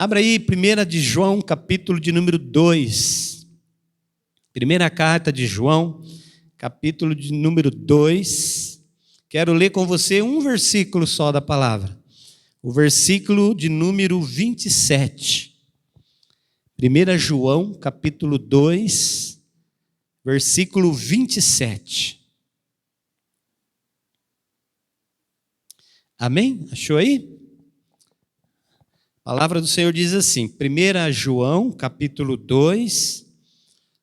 Abra aí 1 de João, capítulo de número 2. Primeira carta de João, capítulo de número 2. Quero ler com você um versículo só da palavra. O versículo de número 27. 1 João, capítulo 2, versículo 27. Amém? Achou aí? A palavra do Senhor diz assim, 1 João, capítulo 2,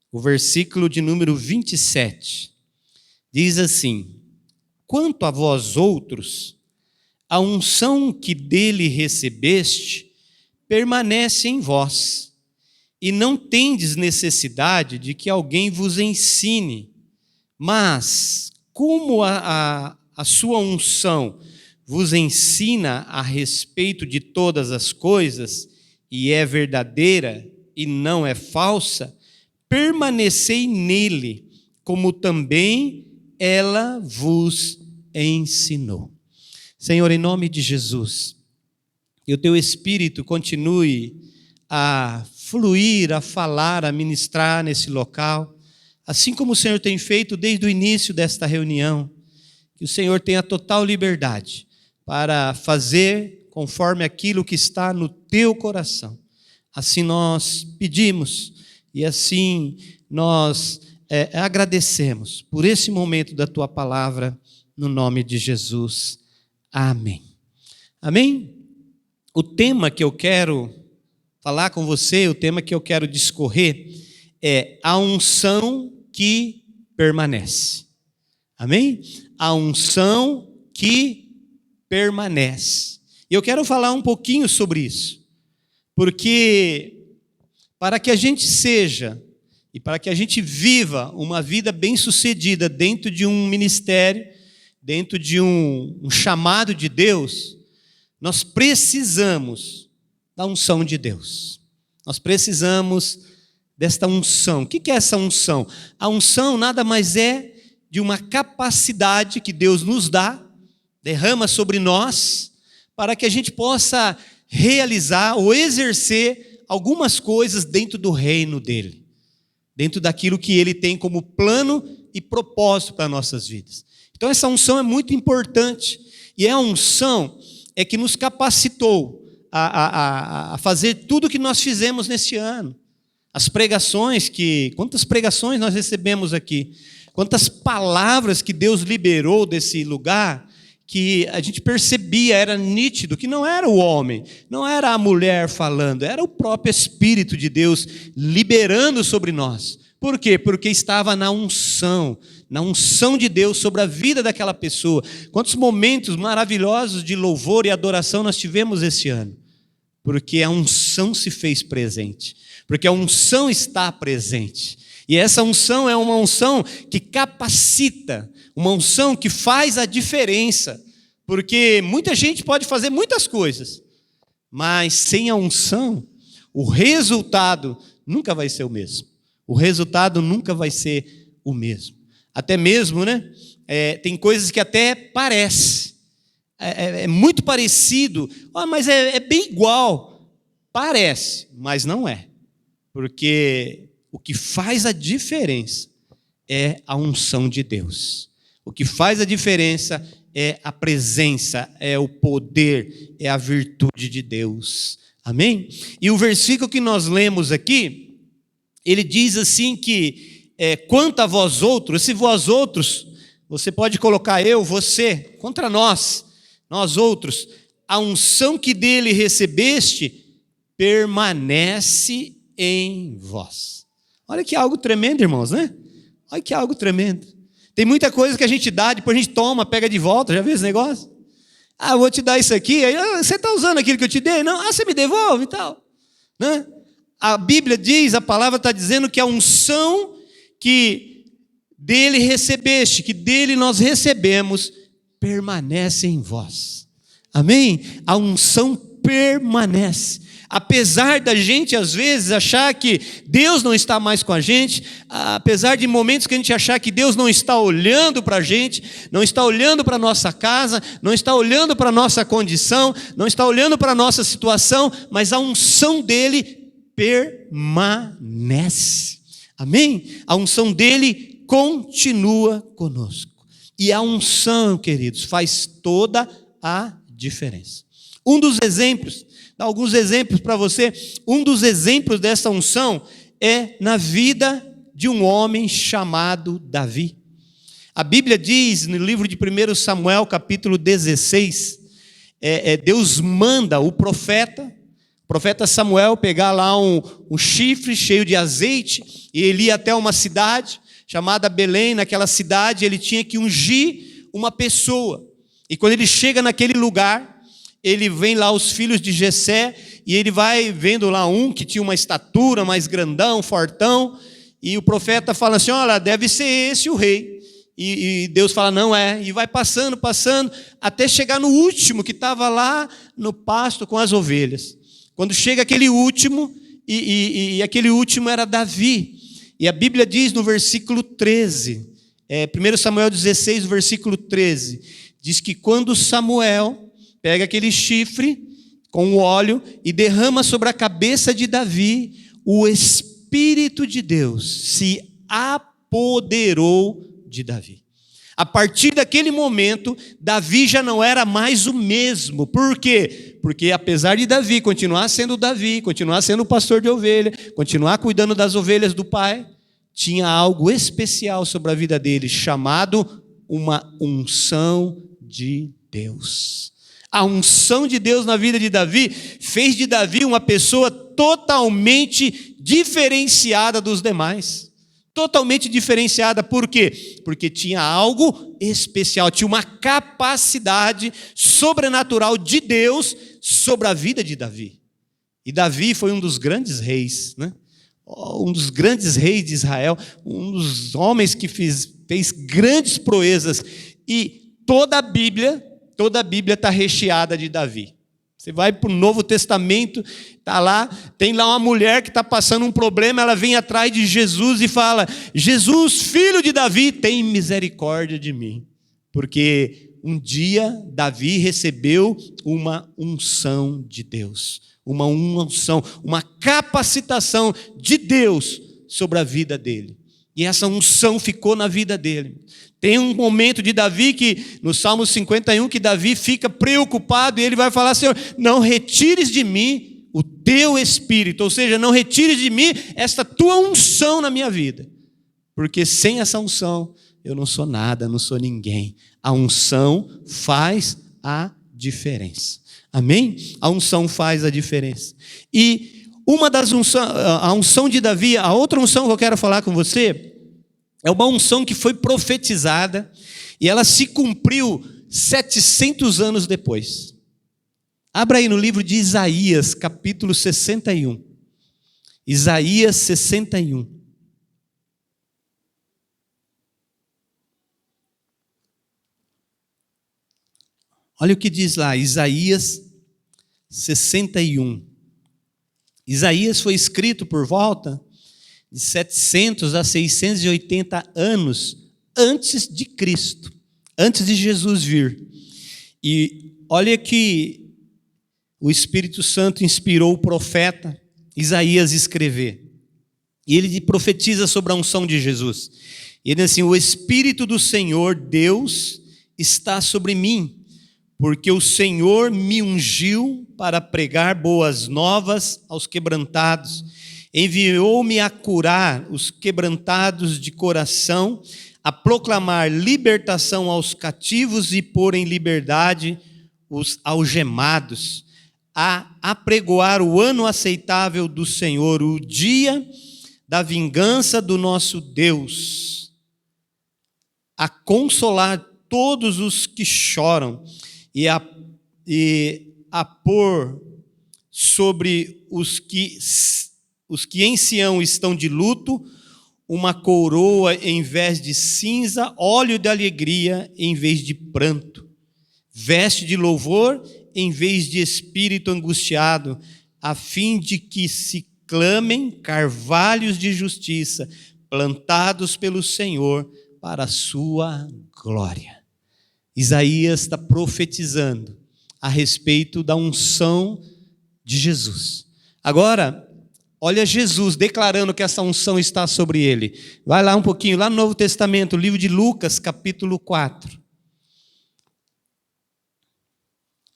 o versículo de número 27. Diz assim: quanto a vós outros, a unção que dele recebeste permanece em vós, e não tendes necessidade de que alguém vos ensine, mas como a sua unção vos ensina a respeito de todas as coisas, e é verdadeira e não é falsa, permanecei nele, como também ela vos ensinou. Senhor, em nome de Jesus, que o teu Espírito continue a fluir, a falar, a ministrar nesse local, assim como o Senhor tem feito desde o início desta reunião, que o Senhor tenha total liberdade para fazer conforme aquilo que está no teu coração. Assim nós pedimos e assim nós agradecemos por esse momento da tua palavra, no nome de Jesus. Amém. Amém? O tema que eu quero falar com você, o tema que eu quero discorrer é a unção que permanece. Amém? A unção que permanece. E eu quero falar um pouquinho sobre isso, porque para que a gente seja e para que a gente viva uma vida bem-sucedida dentro de um ministério, dentro de um chamado de Deus, nós precisamos da unção de Deus. Nós precisamos desta unção. O que é essa unção? A unção nada mais é de uma capacidade que Deus nos dá, derrama sobre nós, para que a gente possa realizar ou exercer algumas coisas dentro do reino dele, dentro daquilo que ele tem como plano e propósito para nossas vidas. Então essa unção é muito importante, e a unção é que nos capacitou a fazer tudo o que nós fizemos nesse ano. As pregações quantas pregações nós recebemos aqui, quantas palavras que Deus liberou desse lugar, que a gente percebia, era nítido, que não era o homem, não era a mulher falando, era o próprio Espírito de Deus liberando sobre nós. Por quê? Porque estava na unção de Deus sobre a vida daquela pessoa. Quantos momentos maravilhosos de louvor e adoração nós tivemos esse ano? Porque a unção se fez presente, porque a unção está presente. E essa unção é uma unção que capacita, uma unção que faz a diferença, porque muita gente pode fazer muitas coisas, mas sem a unção, o resultado nunca vai ser o mesmo. O resultado nunca vai ser o mesmo. Até mesmo, tem coisas que até parece, é muito parecido, mas é bem igual. Parece, mas não é, porque o que faz a diferença é a unção de Deus. O que faz a diferença é a presença, é o poder, é a virtude de Deus. Amém? E o versículo que nós lemos aqui, ele diz assim que, quanto a vós outros, se vós outros, você pode colocar eu, você, contra nós outros, a unção que dele recebeste permanece em vós. Olha que algo tremendo, irmãos, né? Olha que algo tremendo. Tem muita coisa que a gente dá, depois a gente toma, pega de volta. Já viu esse negócio? Eu vou te dar isso aqui. Aí, você está usando aquilo que eu te dei? Não, você me devolve e tal. Né? A Bíblia diz, a palavra está dizendo que a unção que dele recebeste, que dele nós recebemos, permanece em vós. Amém? A unção permanece. Apesar da gente, às vezes, achar que Deus não está mais com a gente, apesar de momentos que a gente achar que Deus não está olhando para a gente, não está olhando para a nossa casa, não está olhando para a nossa condição, não está olhando para a nossa situação, mas a unção dele permanece. Amém? A unção dele continua conosco. E a unção, queridos, faz toda a diferença. Um dos exemplos, dar alguns exemplos para você. Um dos exemplos dessa unção é na vida de um homem chamado Davi. A Bíblia diz no livro de 1 Samuel, capítulo 16, Deus manda o profeta Samuel pegar lá um chifre cheio de azeite, e ele ia até uma cidade chamada Belém. Naquela cidade ele tinha que ungir uma pessoa. E quando ele chega naquele lugar, ele vem lá os filhos de Jessé, e ele vai vendo lá um que tinha uma estatura mais grandão, fortão, e o profeta fala assim: olha, deve ser esse o rei. E Deus fala: não é. E vai passando, até chegar no último, que estava lá no pasto com as ovelhas. Quando chega aquele último, e aquele último era Davi. E a Bíblia diz no versículo 13, 1 Samuel 16, versículo 13, diz que quando Samuel pega aquele chifre com o óleo e derrama sobre a cabeça de Davi, o Espírito de Deus se apoderou de Davi. A partir daquele momento, Davi já não era mais o mesmo. Por quê? Porque apesar de Davi, continuar sendo o pastor de ovelha, continuar cuidando das ovelhas do pai, tinha algo especial sobre a vida dele, chamado uma unção de Deus. A unção de Deus na vida de Davi fez de Davi uma pessoa totalmente diferenciada dos demais. Totalmente diferenciada. Por quê? Porque tinha algo especial, tinha uma capacidade sobrenatural de Deus sobre a vida de Davi. E Davi foi um dos grandes reis, né? Um dos grandes reis de Israel, um dos homens que fez grandes proezas. E toda a Bíblia está recheada de Davi. Você vai para o Novo Testamento, tá lá, tem lá uma mulher que está passando um problema, ela vem atrás de Jesus e fala: Jesus, filho de Davi, tem misericórdia de mim. Porque um dia Davi recebeu uma unção de Deus, uma unção, uma capacitação de Deus sobre a vida dele. E essa unção ficou na vida dele. Tem um momento de Davi que, no Salmo 51, que Davi fica preocupado e ele vai falar: Senhor, não retires de mim o teu espírito, ou seja, não retires de mim esta tua unção na minha vida, porque sem essa unção eu não sou nada, não sou ninguém. A unção faz a diferença. Amém? A unção faz a diferença. E uma das unções, a unção de Davi, a outra unção que eu quero falar com você, é uma unção que foi profetizada e ela se cumpriu 700 anos depois. Abra aí no livro de Isaías, capítulo 61. Isaías 61. Olha o que diz lá, Isaías 61. Isaías foi escrito por volta de 700 a 680 anos antes de Cristo, antes de Jesus vir. E olha que o Espírito Santo inspirou o profeta Isaías a escrever. E ele profetiza sobre a unção de Jesus. Ele diz assim: o Espírito do Senhor Deus está sobre mim, porque o Senhor me ungiu para pregar boas novas aos quebrantados. Enviou-me a curar os quebrantados de coração, a proclamar libertação aos cativos e pôr em liberdade os algemados, a apregoar o ano aceitável do Senhor, o dia da vingança do nosso Deus, a consolar todos os que choram e a pôr sobre os que em Sião estão de luto uma coroa em vez de cinza, óleo de alegria em vez de pranto, veste de louvor em vez de espírito angustiado, a fim de que se clamem carvalhos de justiça, plantados pelo Senhor para a sua glória. Isaías está profetizando a respeito da unção de Jesus. Agora, olha Jesus declarando que essa unção está sobre ele. Vai lá um pouquinho, lá no Novo Testamento, o livro de Lucas, capítulo 4.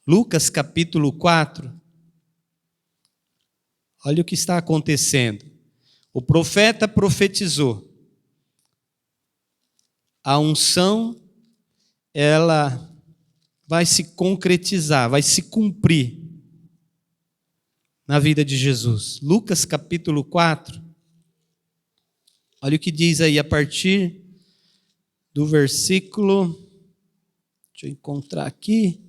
Lucas, capítulo 4. Olha o que está acontecendo. O profeta profetizou. A unção, ela vai se concretizar, vai se cumprir na vida de Jesus. Lucas capítulo 4, olha o que diz aí a partir do versículo, deixa eu encontrar aqui,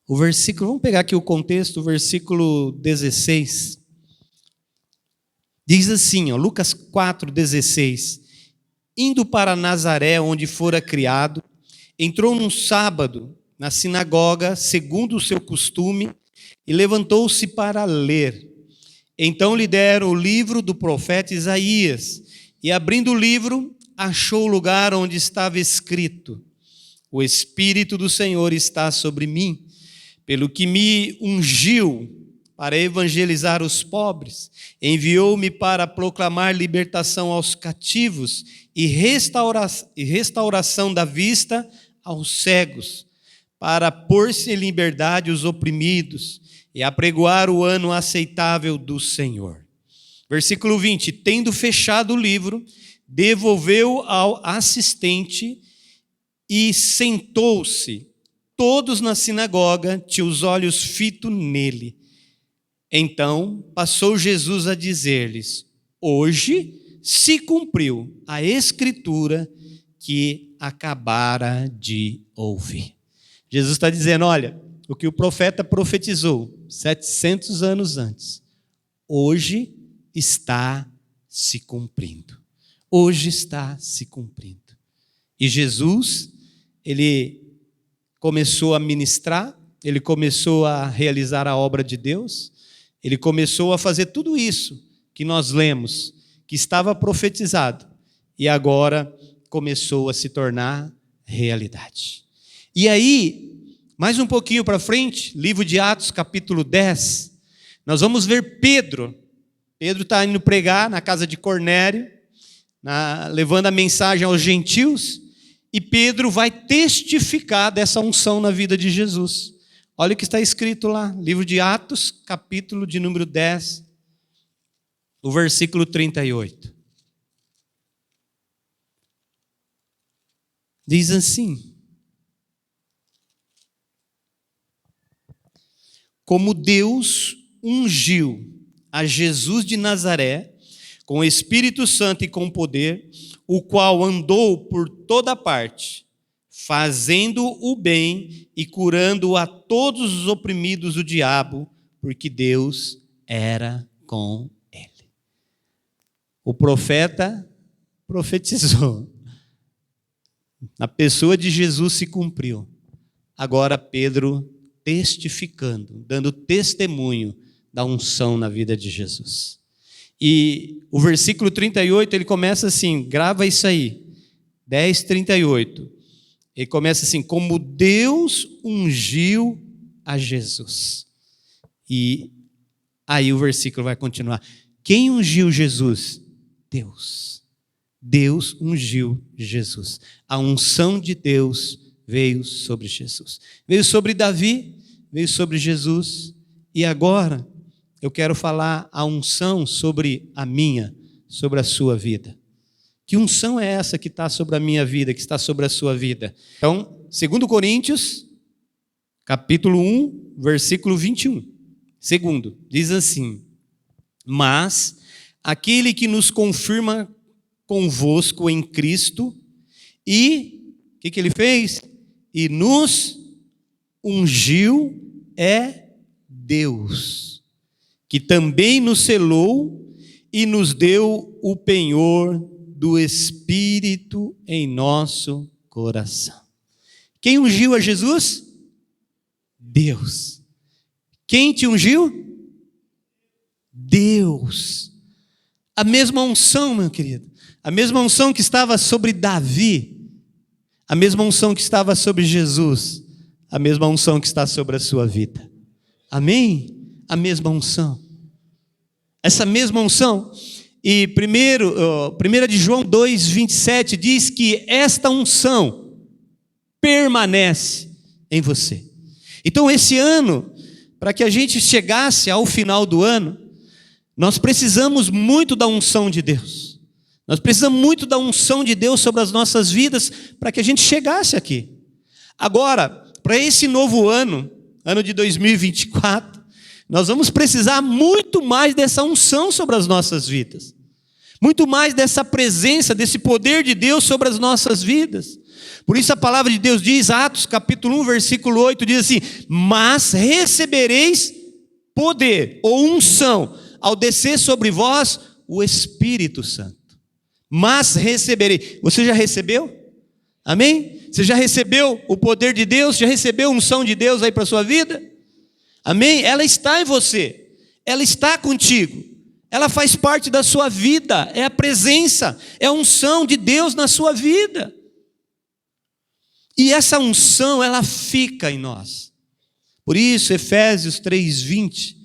o versículo, vamos pegar aqui o contexto, o versículo 16, diz assim, ó, Lucas 4, 16, indo para Nazaré, onde fora criado, entrou num sábado na sinagoga, segundo o seu costume, e levantou-se para ler. Então lhe deram o livro do profeta Isaías, e abrindo o livro, achou o lugar onde estava escrito: o Espírito do Senhor está sobre mim, pelo que me ungiu para evangelizar os pobres, enviou-me para proclamar libertação aos cativos e restauração da vista aos cegos, para pôr-se em liberdade os oprimidos e apregoar o ano aceitável do Senhor. Versículo 20, tendo fechado o livro, devolveu ao assistente e sentou-se. Todos na sinagoga tinham os olhos fitos nele. Então passou Jesus a dizer-lhes: hoje se cumpriu a escritura que acabara de ouvir. Jesus está dizendo, olha, o que o profeta profetizou 700 anos antes, hoje está se cumprindo. Hoje está se cumprindo. E Jesus, ele começou a ministrar, ele começou a realizar a obra de Deus, ele começou a fazer tudo isso que nós lemos, que estava profetizado, e agora começou a se tornar realidade. E aí, mais um pouquinho para frente, livro de Atos, capítulo 10, nós vamos ver Pedro. Pedro está indo pregar na casa de Cornélio, levando a mensagem aos gentios, e Pedro vai testificar dessa unção na vida de Jesus. Olha o que está escrito lá, livro de Atos, capítulo de número 10, o versículo 38. Diz assim: como Deus ungiu a Jesus de Nazaré, com o Espírito Santo e com poder, o qual andou por toda parte, fazendo o bem e curando a todos os oprimidos do diabo, porque Deus era com ele. O profeta profetizou. A pessoa de Jesus se cumpriu. Agora Pedro testificando, dando testemunho da unção na vida de Jesus. E o versículo 38, ele começa assim, grava isso aí, 10:38. Ele começa assim, como Deus ungiu a Jesus. E aí o versículo vai continuar. Quem ungiu Jesus? Deus. Deus ungiu Jesus. A unção de Deus veio sobre Jesus. Veio sobre Davi, veio sobre Jesus. E agora eu quero falar a unção sobre a minha, sobre a sua vida. Que unção é essa que está sobre a minha vida, que está sobre a sua vida? Então, 2 Coríntios, capítulo 1, versículo 21. Segundo, diz assim: mas aquele que nos confirma convosco em Cristo, e, o que ele fez? E nos ungiu é Deus, que também nos selou e nos deu o penhor do Espírito em nosso coração. Quem ungiu a Jesus? Deus. Quem te ungiu? Deus. A mesma unção, meu querido. A mesma unção que estava sobre Davi. A mesma unção que estava sobre Jesus. A mesma unção que está sobre a sua vida. Amém? A mesma unção. Essa mesma unção. E 1 de João 2,27 diz que esta unção permanece em você. Então esse ano, para que a gente chegasse ao final do ano, nós precisamos muito da unção de Deus. Nós precisamos muito da unção de Deus sobre as nossas vidas para que a gente chegasse aqui. Agora, para esse novo ano, ano de 2024, nós vamos precisar muito mais dessa unção sobre as nossas vidas. Muito mais dessa presença, desse poder de Deus sobre as nossas vidas. Por isso a palavra de Deus diz, Atos capítulo 1, versículo 8, diz assim: mas recebereis poder ou unção ao descer sobre vós o Espírito Santo. Mas receberei. Você já recebeu? Amém? Você já recebeu o poder de Deus? Já recebeu a unção de Deus aí para a sua vida? Amém? Ela está em você. Ela está contigo. Ela faz parte da sua vida. É a presença, é a unção de Deus na sua vida. E essa unção, ela fica em nós. Por isso, Efésios 3:20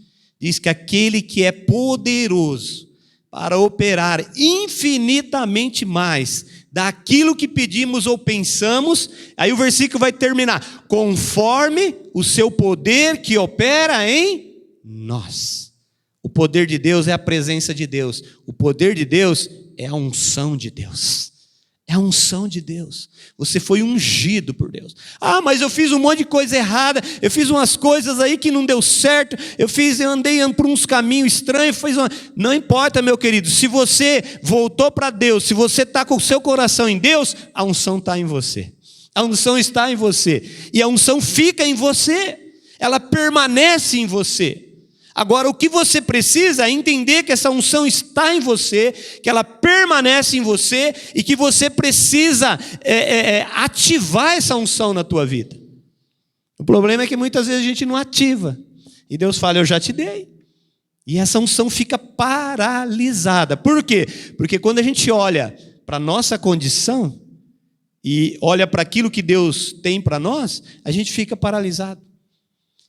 diz que aquele que é poderoso para operar infinitamente mais daquilo que pedimos ou pensamos, aí o versículo vai terminar, conforme o seu poder que opera em nós. O poder de Deus é a presença de Deus. O poder de Deus é a unção de Deus. É a unção de Deus. Você foi ungido por Deus. Ah, mas eu fiz um monte de coisa errada. Eu fiz umas coisas aí que não deu certo. Eu andei por uns caminhos estranhos. Não importa, meu querido. Se você voltou para Deus, se você está com o seu coração em Deus, a unção está em você. A unção está em você. E a unção fica em você. Ela permanece em você. Agora, o que você precisa é entender que essa unção está em você, que ela permanece em você e que você precisa ativar essa unção na tua vida. O problema é que muitas vezes a gente não ativa. E Deus fala, eu já te dei. E essa unção fica paralisada. Por quê? Porque quando a gente olha para a nossa condição e olha para aquilo que Deus tem para nós, a gente fica paralisado.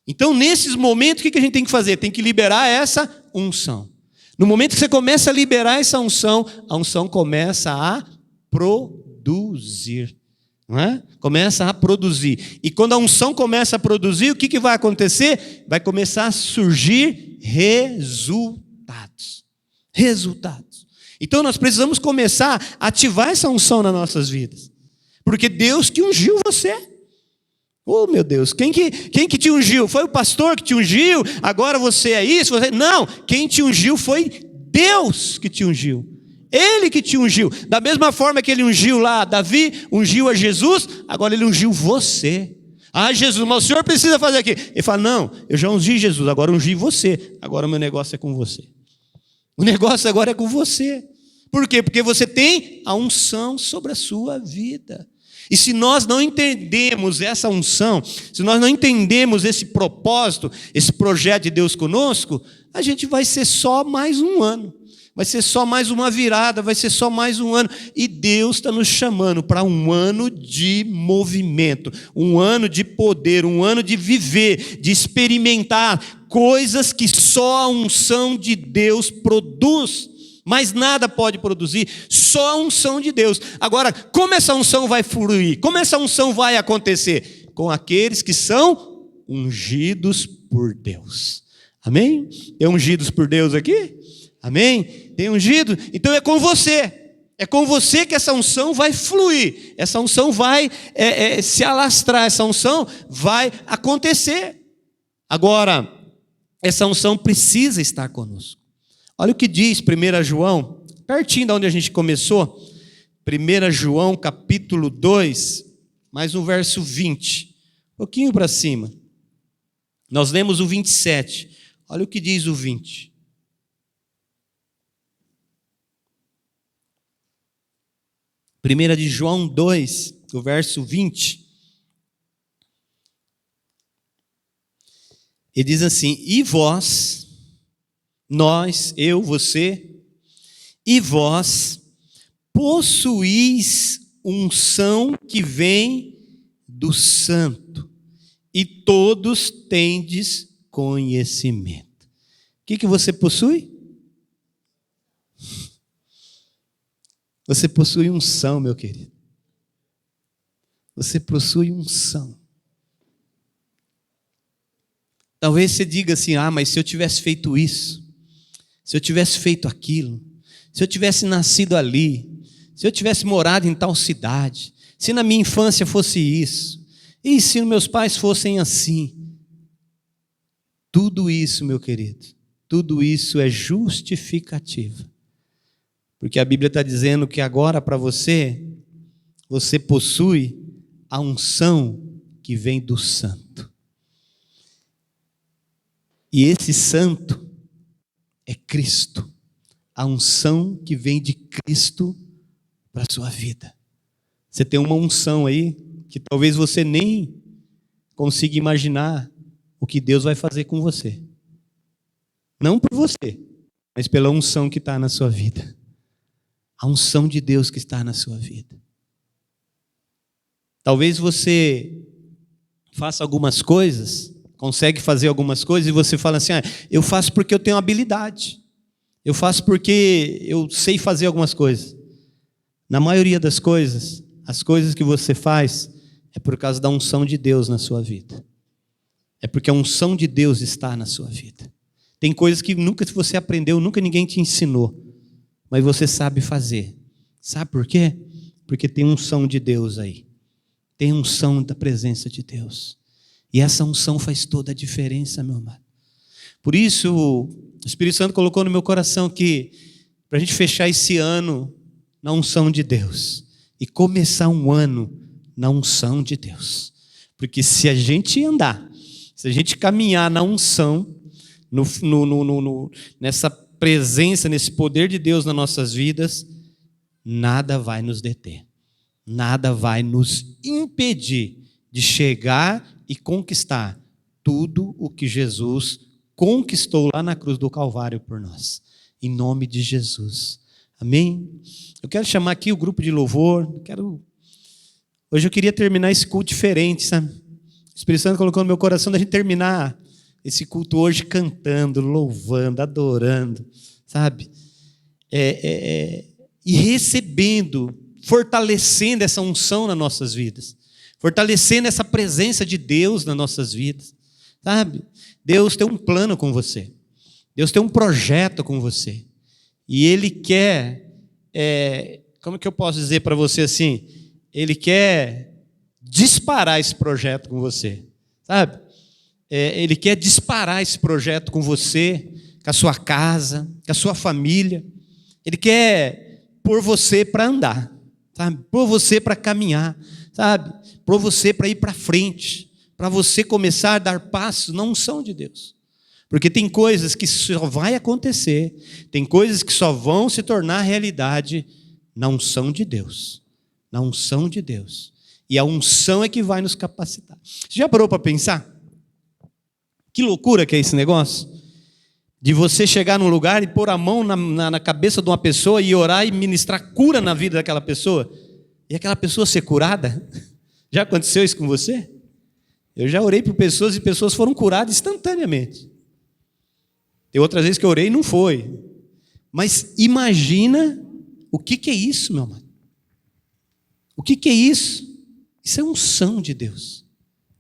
Então, nesses momentos, o que a gente tem que fazer? Tem que liberar essa unção. No momento que você começa a liberar essa unção, a unção começa a produzir. Não é? Começa a produzir. E quando a unção começa a produzir, o que vai acontecer? Vai começar a surgir resultados. Resultados. Então, nós precisamos começar a ativar essa unção nas nossas vidas. Porque Deus que ungiu você. Oh, meu Deus, quem que te ungiu? Foi o pastor que te ungiu? Agora você é isso? Não, quem te ungiu foi Deus que te ungiu. Ele que te ungiu. Da mesma forma que ele ungiu lá Davi, ungiu a Jesus, agora ele ungiu você. Ah, Jesus, mas o senhor precisa fazer aqui. Ele fala, não, eu já ungi Jesus, agora ungi você. Agora o meu negócio é com você. O negócio agora é com você. Por quê? Porque você tem a unção sobre a sua vida. E se nós não entendemos essa unção, se nós não entendemos esse propósito, esse projeto de Deus conosco, a gente vai ser só mais um ano, vai ser só mais uma virada, vai ser só mais um ano. E Deus está nos chamando para um ano de movimento, um ano de poder, um ano de viver, de experimentar coisas que só a unção de Deus produz. Mas nada pode produzir, só a unção de Deus. Agora, como essa unção vai fluir? Como essa unção vai acontecer? Com aqueles que são ungidos por Deus. Amém? Tem ungidos por Deus aqui? Amém? Tem ungido? Então é com você. É com você que essa unção vai fluir. Essa unção vai se alastrar. Essa unção vai acontecer. Agora, essa unção precisa estar conosco. Olha o que diz 1 João, pertinho de onde a gente começou, 1 João capítulo 2, mais um verso 20, um pouquinho para cima. Nós lemos o 27, olha o que diz o 20. Primeira de João 2, o verso 20. Ele diz assim: e vós, nós, eu, você, e vós possuís unção que vem do Santo, e todos tendes conhecimento. O que você possui? Você possui unção, meu querido. Você possui unção. Talvez você diga assim: ah, mas se eu tivesse feito isso, se eu tivesse feito aquilo, se eu tivesse nascido ali, se eu tivesse morado em tal cidade, se na minha infância fosse isso, e se meus pais fossem assim. Tudo isso, meu querido, tudo isso é justificativa. Porque a Bíblia está dizendo que agora para você, você possui a unção que vem do Santo. E esse Santo é Cristo. A unção que vem de Cristo para a sua vida. Você tem uma unção aí que talvez você nem consiga imaginar o que Deus vai fazer com você. Não por você, mas pela unção que está na sua vida. A unção de Deus que está na sua vida. Talvez você faça algumas coisas, consegue fazer algumas coisas e você fala assim: ah, eu faço porque eu tenho habilidade. Eu faço porque eu sei fazer algumas coisas. Na maioria das coisas, as coisas que você faz é por causa da unção de Deus na sua vida. É porque a unção de Deus está na sua vida. Tem coisas que nunca você aprendeu, nunca ninguém te ensinou, mas você sabe fazer. Sabe por quê? Porque tem unção de Deus aí. Tem unção da presença de Deus. E essa unção faz toda a diferença, meu amado. Por isso, o Espírito Santo colocou no meu coração que, para a gente fechar esse ano na unção de Deus, e começar um ano na unção de Deus. Porque se a gente andar, se a gente caminhar na unção, nessa presença, nesse poder de Deus nas nossas vidas, nada vai nos deter. Nada vai nos impedir de chegar e conquistar tudo o que Jesus conquistou lá na cruz do Calvário por nós. Em nome de Jesus. Amém? Eu quero chamar aqui o grupo de louvor. Hoje eu queria terminar esse culto diferente, sabe? O Espírito Santo colocou no meu coração da gente terminar esse culto hoje cantando, louvando, adorando, sabe? E recebendo, fortalecendo essa unção nas nossas vidas, fortalecendo essa presença de Deus nas nossas vidas, sabe? Deus tem um plano com você, Deus tem um projeto com você, e Ele quer, como que eu posso dizer para você assim? Ele quer disparar esse projeto com você, sabe? Ele quer disparar esse projeto com você, com a sua casa, com a sua família. Ele quer pôr você para andar, sabe? Pôr você para caminhar, sabe? Pôr você para ir para frente, para você começar a dar passos na unção de Deus. Porque tem coisas que só vai acontecer, tem coisas que só vão se tornar realidade na unção de Deus. Na unção de Deus. E a unção é que vai nos capacitar. Você já parou para pensar? Que loucura que é esse negócio? De você chegar num lugar e pôr a mão na cabeça de uma pessoa e orar e ministrar cura na vida daquela pessoa. E aquela pessoa ser curada. Já aconteceu isso com você? Eu já orei por pessoas e pessoas foram curadas instantaneamente. Tem outras vezes que eu orei e não foi. Mas imagina o que é isso, meu amado. O que é isso? Isso é unção de Deus.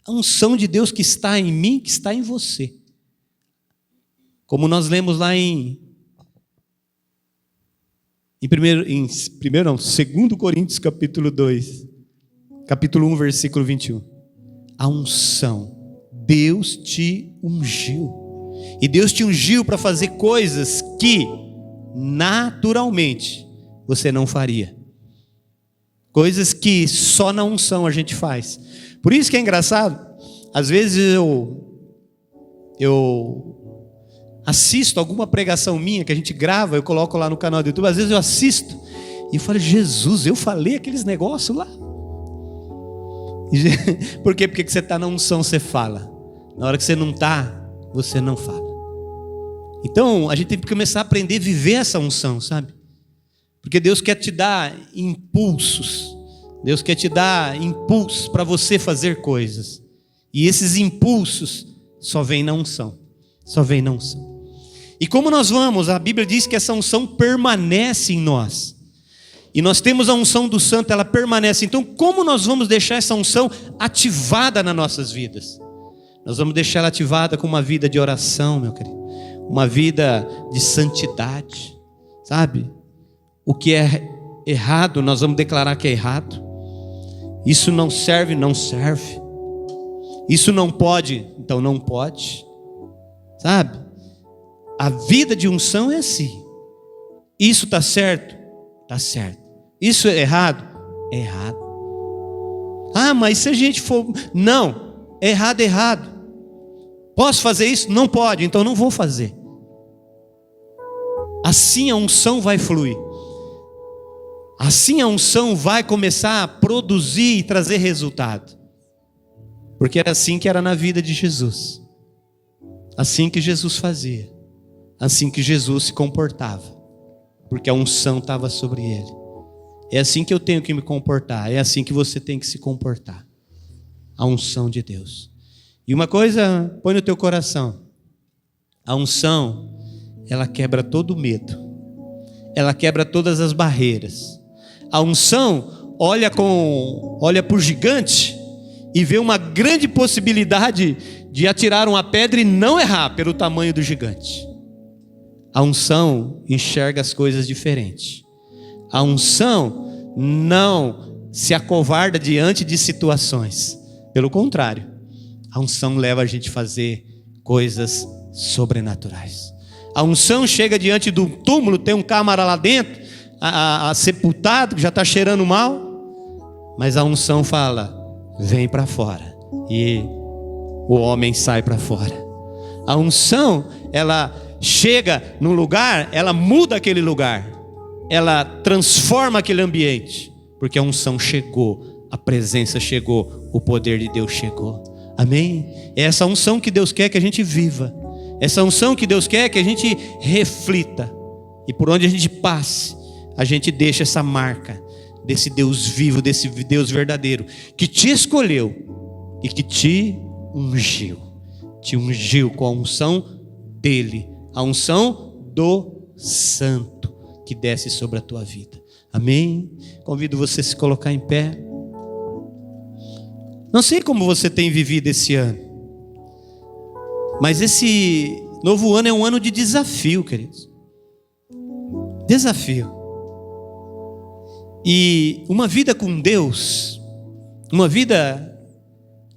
A unção de Deus que está em mim, que está em você. Como nós lemos lá em 2 Coríntios capítulo 2, capítulo 1, versículo 21. A unção. Deus te ungiu. E Deus te ungiu para fazer coisas que naturalmente você não faria. Coisas que só na unção a gente faz. Por isso que é engraçado. Às vezes eu assisto alguma pregação minha que a gente grava, eu coloco lá no canal do YouTube. Às vezes eu assisto e eu falo: Jesus, eu falei aqueles negócios lá. Por quê? Porque você está na unção, você fala. Na hora que você não está, você não fala. Então, a gente tem que começar a aprender a viver essa unção, sabe? Porque Deus quer te dar impulsos. Deus quer te dar impulsos para você fazer coisas. E esses impulsos só vêm na unção. Só vêm na unção. E como nós vamos? A Bíblia diz que essa unção permanece em nós. E nós temos a unção do Santo, ela permanece. Então, como nós vamos deixar essa unção ativada nas nossas vidas? Nós vamos deixar ela ativada com uma vida de oração, meu querido. Uma vida de santidade, sabe? O que é errado, nós vamos declarar que é errado. Isso não serve, não serve. Isso não pode, então não pode. Sabe? A vida de unção é assim. Isso está certo? Está certo. Isso é errado? É errado. Ah, mas se a gente for... Não, é errado, é errado. Posso fazer isso? Não pode, então não vou fazer. Assim a unção vai fluir. Assim a unção vai começar a produzir e trazer resultado. Porque era assim que era na vida de Jesus. Assim que Jesus fazia. Assim que Jesus se comportava. Porque a unção estava sobre ele. É assim que eu tenho que me comportar. É assim que você tem que se comportar. A unção de Deus. E uma coisa, põe no teu coração. A unção, ela quebra todo o medo. Ela quebra todas as barreiras. A unção olha para o gigante e vê uma grande possibilidade de atirar uma pedra e não errar pelo tamanho do gigante. A unção enxerga as coisas diferentes. A unção não se acovarda diante de situações. Pelo contrário, a unção leva a gente a fazer coisas sobrenaturais. A unção chega diante do túmulo, tem um câmara lá dentro, sepultado, que já está cheirando mal, mas a unção fala, vem para fora, e o homem sai para fora. A unção, ela chega num lugar, ela muda aquele lugar, ela transforma aquele ambiente, porque a unção chegou, a presença chegou, o poder de Deus chegou. Amém? É essa unção que Deus quer que a gente viva. Essa unção que Deus quer que a gente reflita. E por onde a gente passe, a gente deixa essa marca desse Deus vivo, desse Deus verdadeiro, que te escolheu e que te ungiu. Te ungiu com a unção dele, a unção do Santo que desce sobre a tua vida. Amém? Convido você a se colocar em pé. Não sei como você tem vivido esse ano, mas esse novo ano é um ano de desafio, queridos. Desafio. E uma vida com Deus, uma vida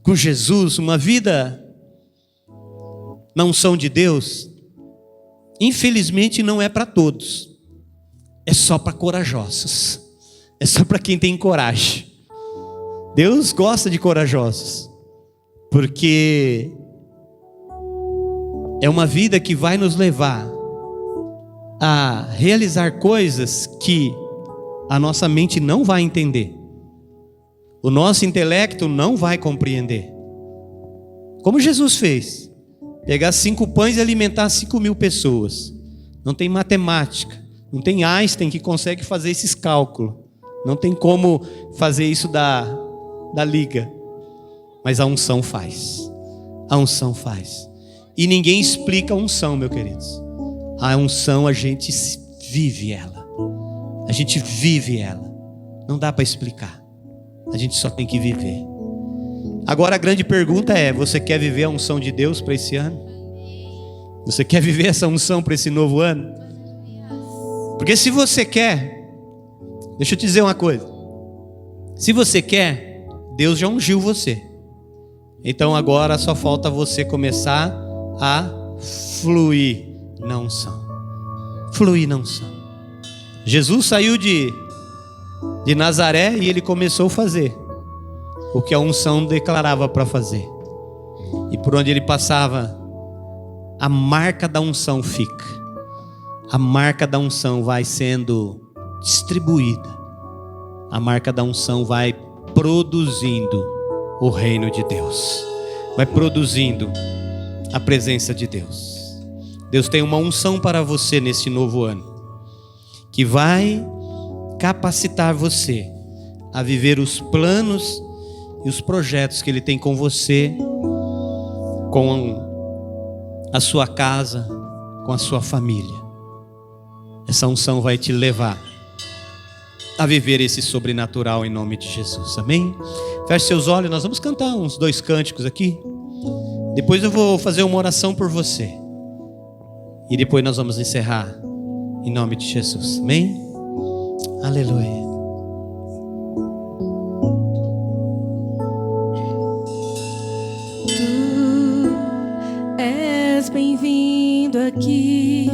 com Jesus, uma vida na unção de Deus, infelizmente não é para todos. É só para corajosos. É só para quem tem coragem. Deus gosta de corajosos, porque é uma vida que vai nos levar a realizar coisas que a nossa mente não vai entender, o nosso intelecto não vai compreender. Como Jesus fez, pegar 5 pães e alimentar 5.000 pessoas. Não tem matemática, não tem Einstein que consegue fazer esses cálculos, não tem como fazer isso da liga, mas a unção faz. A unção faz. E ninguém explica a unção, meus queridos. A unção a gente vive ela. A gente vive ela. Não dá para explicar. A gente só tem que viver. Agora a grande pergunta é: você quer viver a unção de Deus para esse ano? Você quer viver essa unção para esse novo ano? Porque se você quer, deixa eu te dizer uma coisa. Se você quer, Deus já ungiu você. Então agora só falta você começar a fluir na unção. Fluir na unção. Jesus saiu de Nazaré e ele começou a fazer o que a unção declarava para fazer. E por onde ele passava, a marca da unção fica. A marca da unção vai sendo distribuída. A marca da unção vai produzindo o reino de Deus. Vai produzindo a presença de Deus. Deus tem uma unção para você nesse novo ano, que vai capacitar você a viver os planos e os projetos que Ele tem com você, com a sua casa, com a sua família. Essa unção vai te levar a viver esse sobrenatural em nome de Jesus, amém? Feche seus olhos, nós vamos cantar uns 2 cânticos aqui. Depois eu vou fazer uma oração por você. E depois nós vamos encerrar em nome de Jesus, amém? Aleluia. Tu és bem-vindo aqui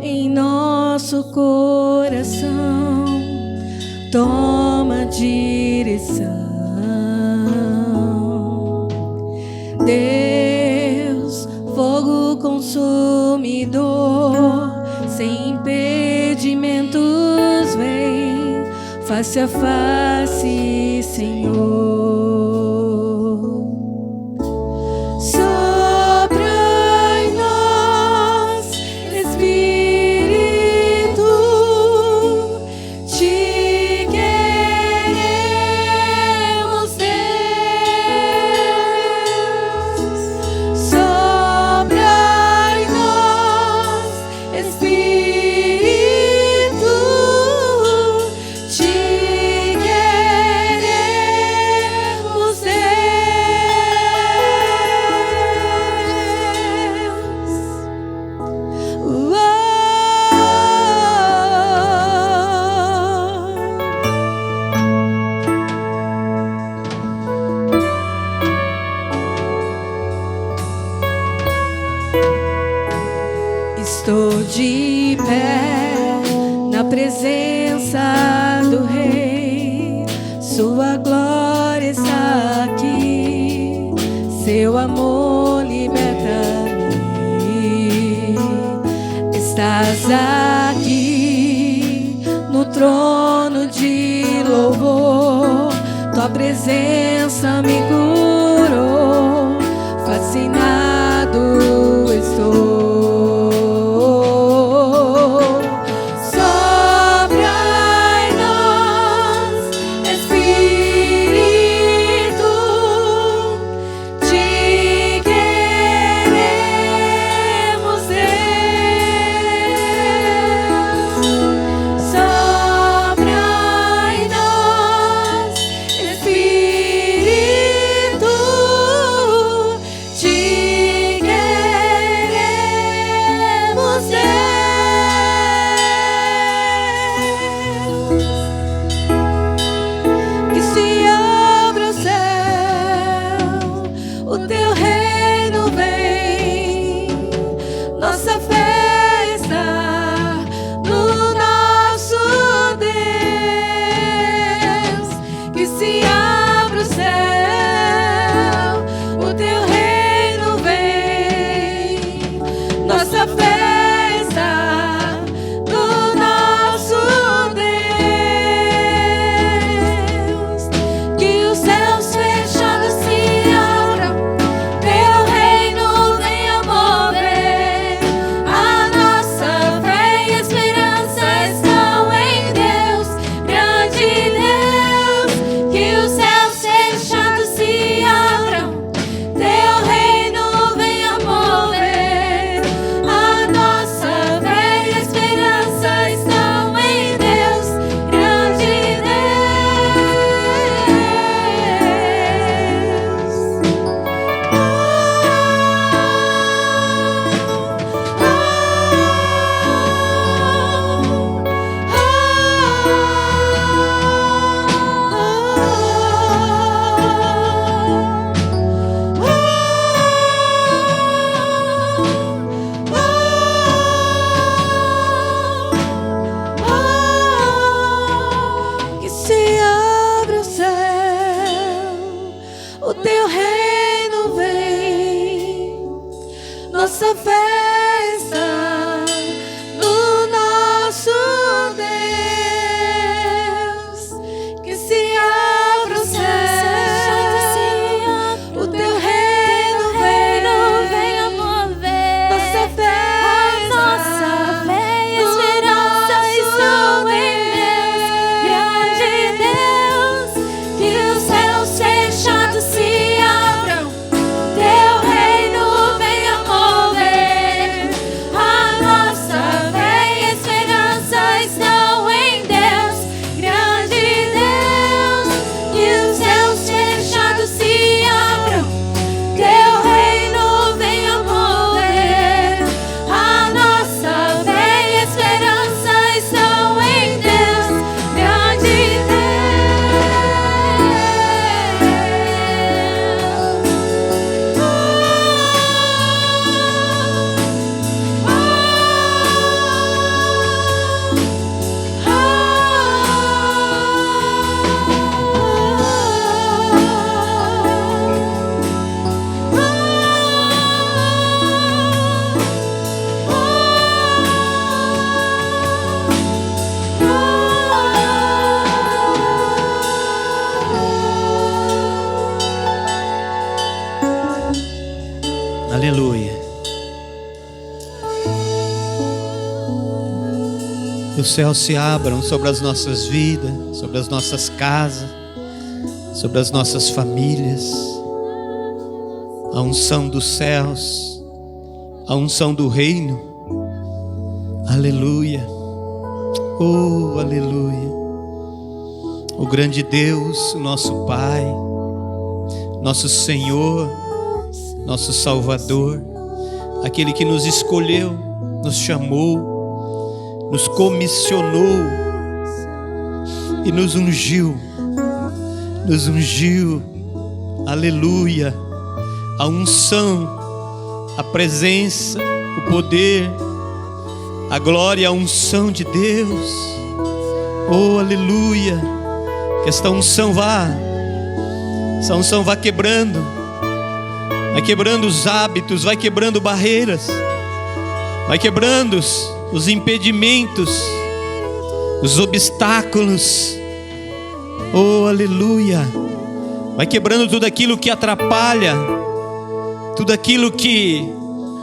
em nosso coração. Toma direção. Deus, fogo consumidor, sem impedimentos vem, face a face, Senhor. Sopra em nós, Espírito, te queremos, Deus. Sopra em nós, Espírito, te queremos, Estou de pé na presença do Rei, sua glória está aqui, seu amor liberta-me. Estás aqui no trono de louvor, tua presença me curou, fascinado estou. nossa festa no nosso Deus, que se abra o céu, o teu reino venha Que os céus se abram sobre as nossas vidas, sobre as nossas casas, sobre as nossas famílias. A unção dos céus, a unção do reino. Aleluia. Oh, aleluia. O grande Deus, o nosso Pai, nosso Senhor, nosso Salvador, aquele que nos escolheu, nos chamou, nos comissionou e nos ungiu. Aleluia. A unção, a presença, o poder, a glória, a unção de Deus. Oh, aleluia. Que esta unção vá quebrando, vai quebrando os hábitos, vai quebrando barreiras, vai quebrando os impedimentos, os obstáculos. Oh, aleluia. Vai quebrando tudo aquilo que atrapalha, tudo aquilo que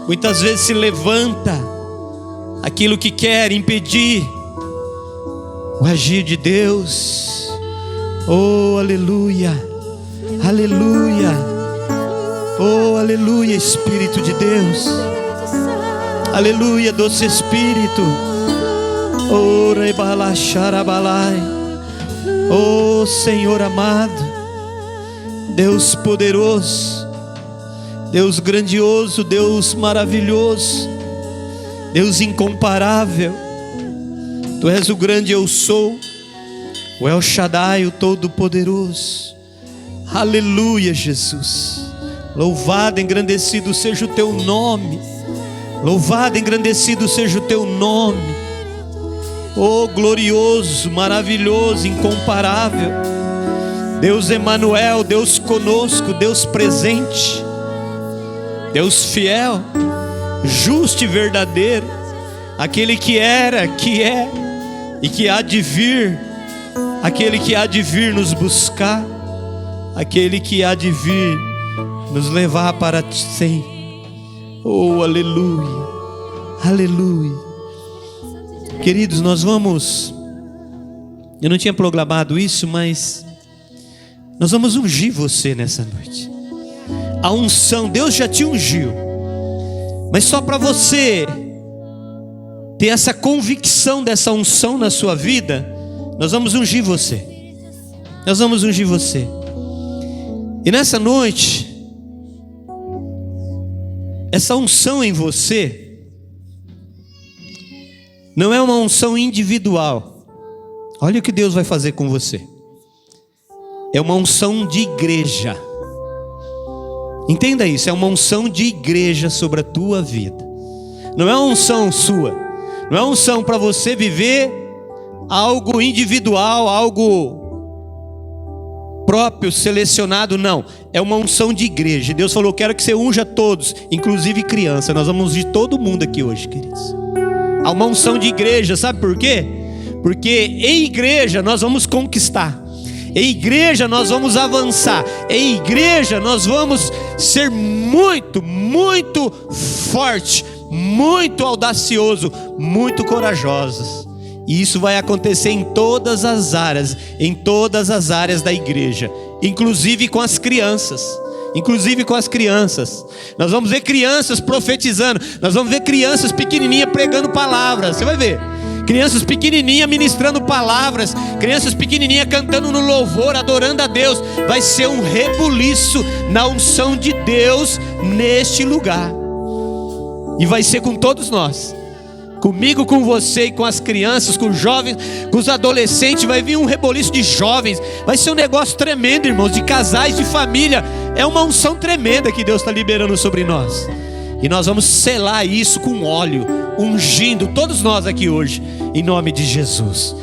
muitas vezes se levanta, aquilo que quer impedir o agir de Deus. Oh, aleluia, aleluia, oh, aleluia, Espírito de Deus, aleluia, doce Espírito, oh, rebalacharabalai, oh, Senhor amado, Deus poderoso, Deus grandioso, Deus maravilhoso, Deus incomparável. Tu és o grande eu sou, o El Shaddai, o Todo-Poderoso. Aleluia, Jesus. Louvado, engrandecido seja o teu nome. Louvado, engrandecido seja o teu nome. Oh, glorioso, maravilhoso, incomparável. Deus Emanuel, Deus conosco, Deus presente, Deus fiel, justo e verdadeiro, aquele que era, que é e que há de vir, aquele que há de vir nos buscar, aquele que há de vir nos levar para ti sempre. Oh, aleluia, aleluia. Queridos, nós vamos, eu não tinha programado isso, mas nós vamos ungir você nessa noite. A unção, Deus já te ungiu, mas só para você ter essa convicção dessa unção na sua vida, nós vamos ungir você. Nós vamos ungir você. E nessa noite, essa unção em você não é uma unção individual. Olha o que Deus vai fazer com você. É uma unção de igreja. Entenda isso, é uma unção de igreja sobre a tua vida. Não é uma unção sua. Não é uma unção para você viver algo individual, algo próprio, selecionado, não. É uma unção de igreja. Deus falou, quero que você unja todos, inclusive criança. Nós vamos ungir todo mundo aqui hoje, queridos. Há uma unção de igreja, sabe por quê? Porque em igreja nós vamos conquistar. Em igreja nós vamos avançar. Em igreja nós vamos ser muito, muito forte, muito audacioso, muito corajosos. E isso vai acontecer em todas as áreas da igreja, inclusive com as crianças. Nós vamos ver crianças profetizando, nós vamos ver crianças pequenininhas pregando palavras. Você vai ver crianças pequenininhas ministrando palavras, crianças pequenininhas cantando no louvor, adorando a Deus. Vai ser um rebuliço na unção de Deus neste lugar. E vai ser com todos nós. Comigo, com você e com as crianças, com os jovens, com os adolescentes. Vai vir um reboliço de jovens. Vai ser um negócio tremendo, irmãos, de casais, de família. É uma unção tremenda que Deus está liberando sobre nós. E nós vamos selar isso com óleo, ungindo todos nós aqui hoje, em nome de Jesus.